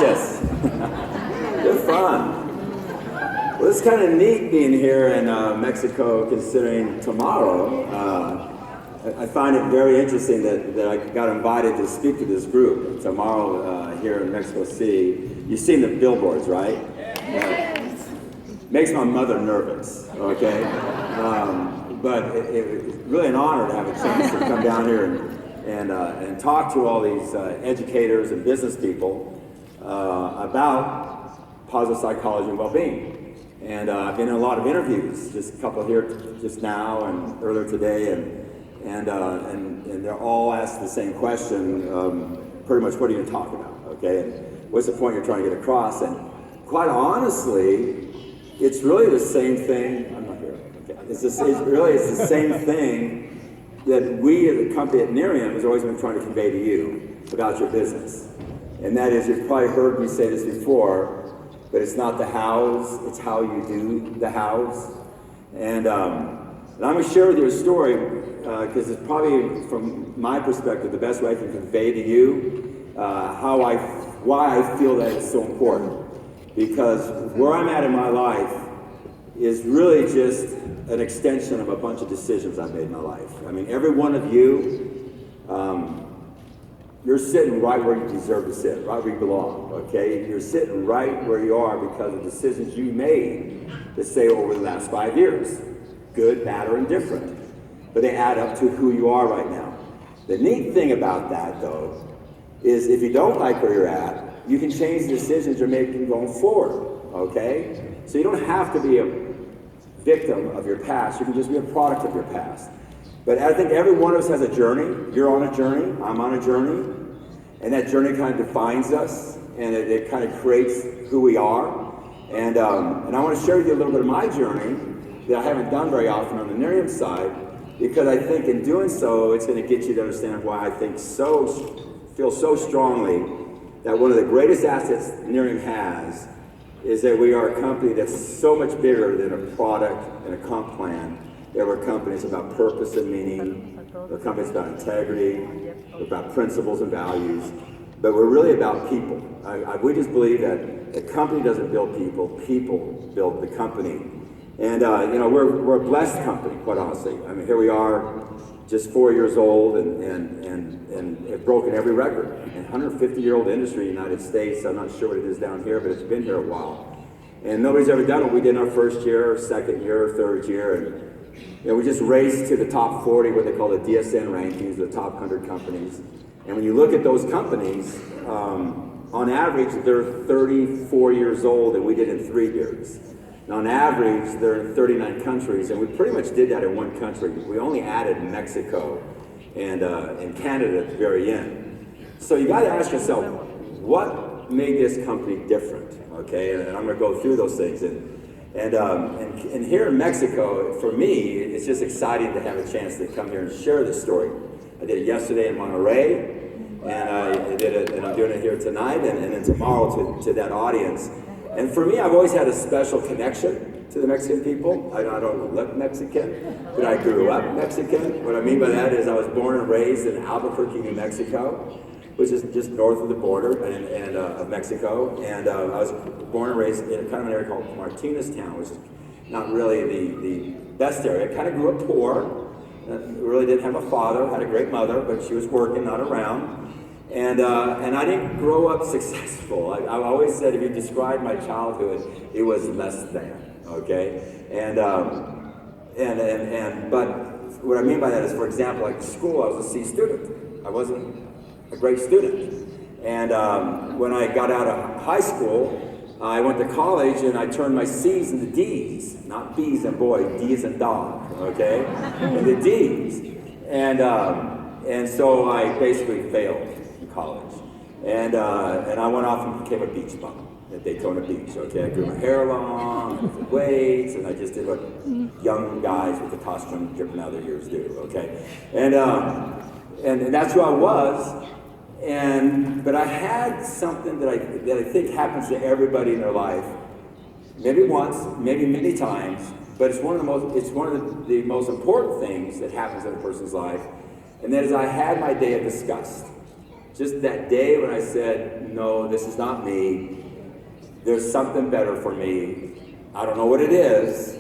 delicious. Good fun. Well, it's kind of neat being here in Mexico, considering tomorrow. I find it very interesting that I got invited to speak to this group tomorrow here in Mexico City. You've seen the billboards, right? Makes my mother nervous, okay? But it's really an honor to have a chance to come down here and talk to all these educators and business people about positive psychology and well-being. And I've been in a lot of interviews, just a couple here just now and earlier today, and they're all asked the same question, pretty much, what are you talking about, okay? And what's the point you're trying to get across? And quite honestly, it's really the same thing. I'm not here. Okay. It's the same thing that we as a company at LigeraV has always been trying to convey to you about your business. And that is, you've probably heard me say this before, but it's not the hows, it's how you do the hows. And I'm going to share with you a story, because it's probably, from my perspective, the best way I can convey to you why I feel that it's so important. Because where I'm at in my life is really just an extension of a bunch of decisions I've made in my life. I mean, every one of you, you're sitting right where you deserve to sit, right where you belong, okay? You're sitting right where you are because of decisions you made, let's say, over the last 5 years. Good, bad, or indifferent. But they add up to who you are right now. The neat thing about that, though, is if you don't like where you're at, you can change the decisions you're making going forward, okay? So you don't have to be a victim of your past, you can just be a product of your past. But I think every one of us has a journey. You're on a journey, I'm on a journey, and that journey kind of defines us, and it kind of creates who we are. And I want to share with you a little bit of my journey that I haven't done very often on the LigeraV side, because I think in doing so, it's going to get you to understand why I feel so strongly that one of the greatest assets LigeraV has is that we are a company that's so much bigger than a product and a comp plan. We're a company that's about purpose and meaning. We're a company that's about integrity. We're about principles and values. But we're really about people. We just believe that the company doesn't build people, people build the company. And we're a blessed company, quite honestly. I mean, here we are, just 4 years old, and have broken every record. And 150-year-old industry in the United States. I'm not sure what it is down here, but it's been here a while. And nobody's ever done what we did in our first year, second year, third year. And we just raced to the top 40, what they call the DSN rankings, the top 100 companies. And when you look at those companies, on average, they're 34 years old, and we did in 3 years. And on average, they're in 39 countries, and we pretty much did that in one country. We only added Mexico and Canada at the very end. So you got to ask yourself, what made this company different? Okay, and I'm going to go through those things. And here in Mexico, for me, it's just exciting to have a chance to come here and share this story. I did it yesterday in Monterrey, and I did it, and I'm doing it here tonight, and then tomorrow to that audience. And for me, I've always had a special connection to the Mexican people. I don't look Mexican, but I grew up Mexican. What I mean by that is I was born and raised in Albuquerque, New Mexico, which is just north of the border of Mexico. And I was born and raised in kind of an area called Martinez Town, which is not really the best area. I kind of grew up poor. Really didn't have a father, had a great mother, but she was working, not around. And I didn't grow up successful. I always said, if you describe my childhood, it was less than, okay? But what I mean by that is, for example, like school, I was a C student. I wasn't a great student. And when I got out of high school, I went to college and I turned my C's into D's, not B's and boy, D's and dog, okay? Into D's. And so I basically failed in college. And I went off and became a beach bum at Daytona Beach, okay? I grew my hair long, I lifted weights, and I just did what young guys with the costume dripping out of their ears do, okay? And that's who I was. But I had something that I think happens to everybody in their life, maybe once, maybe many times, but it's one of the most important things that happens in a person's life, and that is I had my day of disgust. Just that day when I said, no, this is not me. There's something better for me. I don't know what it is.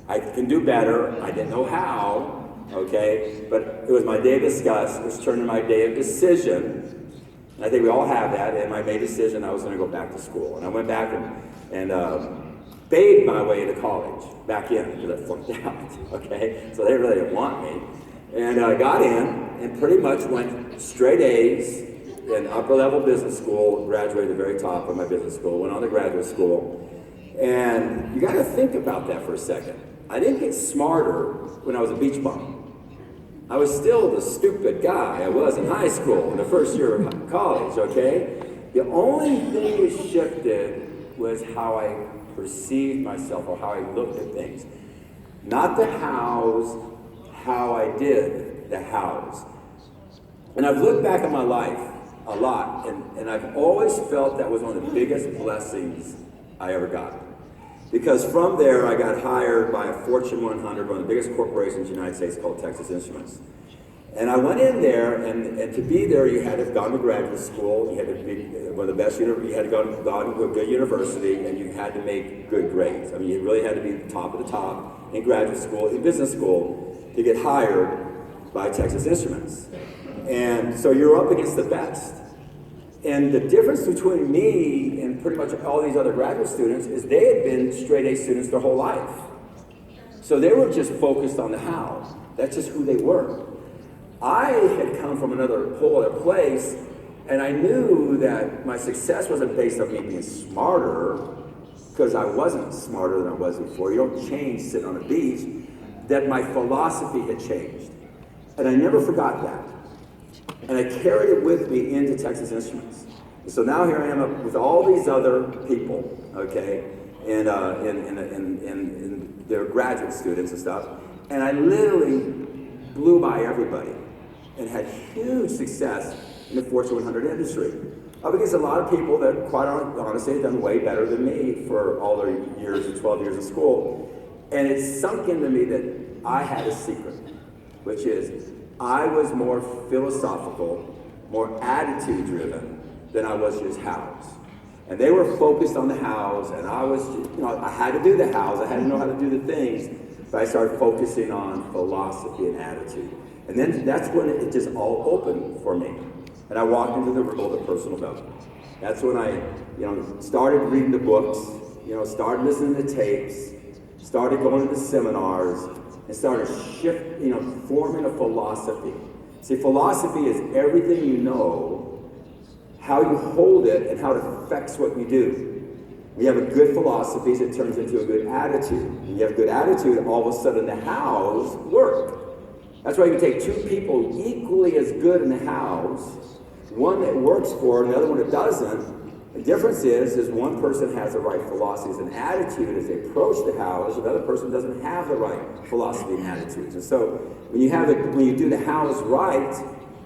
I can do better. I didn't know how, okay? But it was my day of disgust, which turned into my day of decision. And I think we all have that. And my made decision, I was going to go back to school. And I went back and paid my way to college, back in, because I flunked out, okay? So they really didn't want me. And I got in and pretty much went straight A's in upper level business school, graduated at the very top of my business school, went on to graduate school. And you gotta think about that for a second. I didn't get smarter when I was a beach bum. I was still the stupid guy I was in high school in the first year of college, okay? The only thing that shifted was how I perceived myself or how I looked at things. Not the hows, how I did the hows. And I've looked back at my life a lot, and I've always felt that was one of the biggest blessings I ever got. Because from there, I got hired by a Fortune 100, one of the biggest corporations in the United States, called Texas Instruments. And I went in there, and to be there, you had to have gone to graduate school, you had to be one of the best, you had to gone to a good university, and you had to make good grades. I mean, you really had to be the top of the top in graduate school, in business school, to get hired by Texas Instruments. And so you're up against the best. And the difference between me and pretty much all these other graduate students is they had been straight A students their whole life. So they were just focused on the how. That's just who they were. I had come from whole other place, and I knew that my success wasn't based on me being smarter, because I wasn't smarter than I was before. You don't change sitting on a beach. That my philosophy had changed. And I never forgot that. And I carried it with me into Texas Instruments. And so now here I am with all these other people, okay, and they're graduate students and stuff. And I literally blew by everybody and had huge success in the Fortune 100 industry. Up against a lot of people that, quite honestly, have done way better than me for all their years, or 12 years of school. And it sunk into me that I had a secret, which is I was more philosophical, more attitude-driven than I was just hows. And they were focused on the hows, and I was, I had to do the hows, I had to know how to do the things, but I started focusing on philosophy and attitude. And then that's when it just all opened for me. And I walked into the world of personal development. That's when I, started reading the books, started listening to tapes, started going to the seminars, and started forming a philosophy. See, philosophy is everything you know, how you hold it, and how it affects what you do. When you have a good philosophy, it turns into a good attitude. When you have a good attitude, all of a sudden the hows work. That's why you can take two people equally as good in the hows, one that works for and the other one that doesn't. The difference is one person has the right philosophies and attitude as they approach the hows, the other person doesn't have the right philosophy and attitudes. And so when you do the hows right,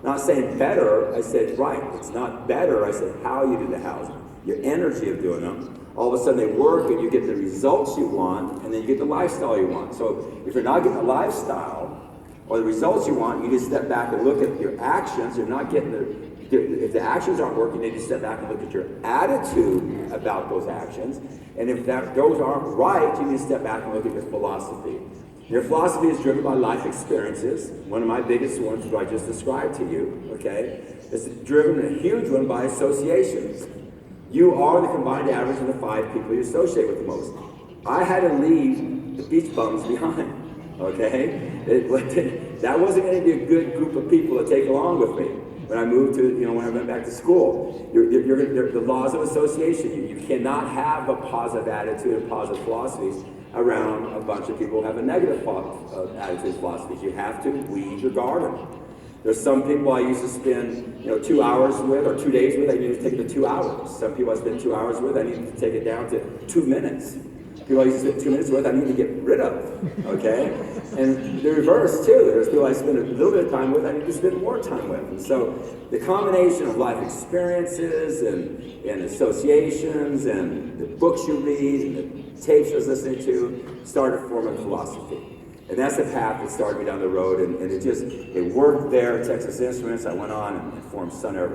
not saying better, I said right. It's not better, I said how you do the hows. Your energy of doing them. All of a sudden they work and you get the results you want, and then you get the lifestyle you want. So if you're not getting the lifestyle or the results you want, you just step back and look at your actions. You're not getting if the actions aren't working, you need to step back and look at your attitude about those actions. And if those aren't right, you need to step back and look at your philosophy. Your philosophy is driven by life experiences. One of my biggest ones, which I just described to you, okay? It's driven, a huge one, by associations. You are the combined average of the 5 people you associate with the most. I had to leave the beach bums behind, okay? That wasn't going to be a good group of people to take along with me. When I moved to, when I went back to school, the laws of association. You cannot have a positive attitude and positive philosophies around a bunch of people who have a negative attitude and philosophies. You have to weed your garden. There's some people I used to spend, 2 hours with or 2 days with. I need to take it to 2 hours. Some people I spend 2 hours with. I need to take it down to 2 minutes. People I used to spend 2 minutes with, I need to get rid of, okay? And the reverse, too. There's people I spend a little bit of time with, I need to spend more time with. And so the combination of life experiences and associations and the books you read and the tapes I was listening to started forming philosophy. And that's the path that started me down the road. And it worked there at Texas Instruments. I went on and formed Sun Air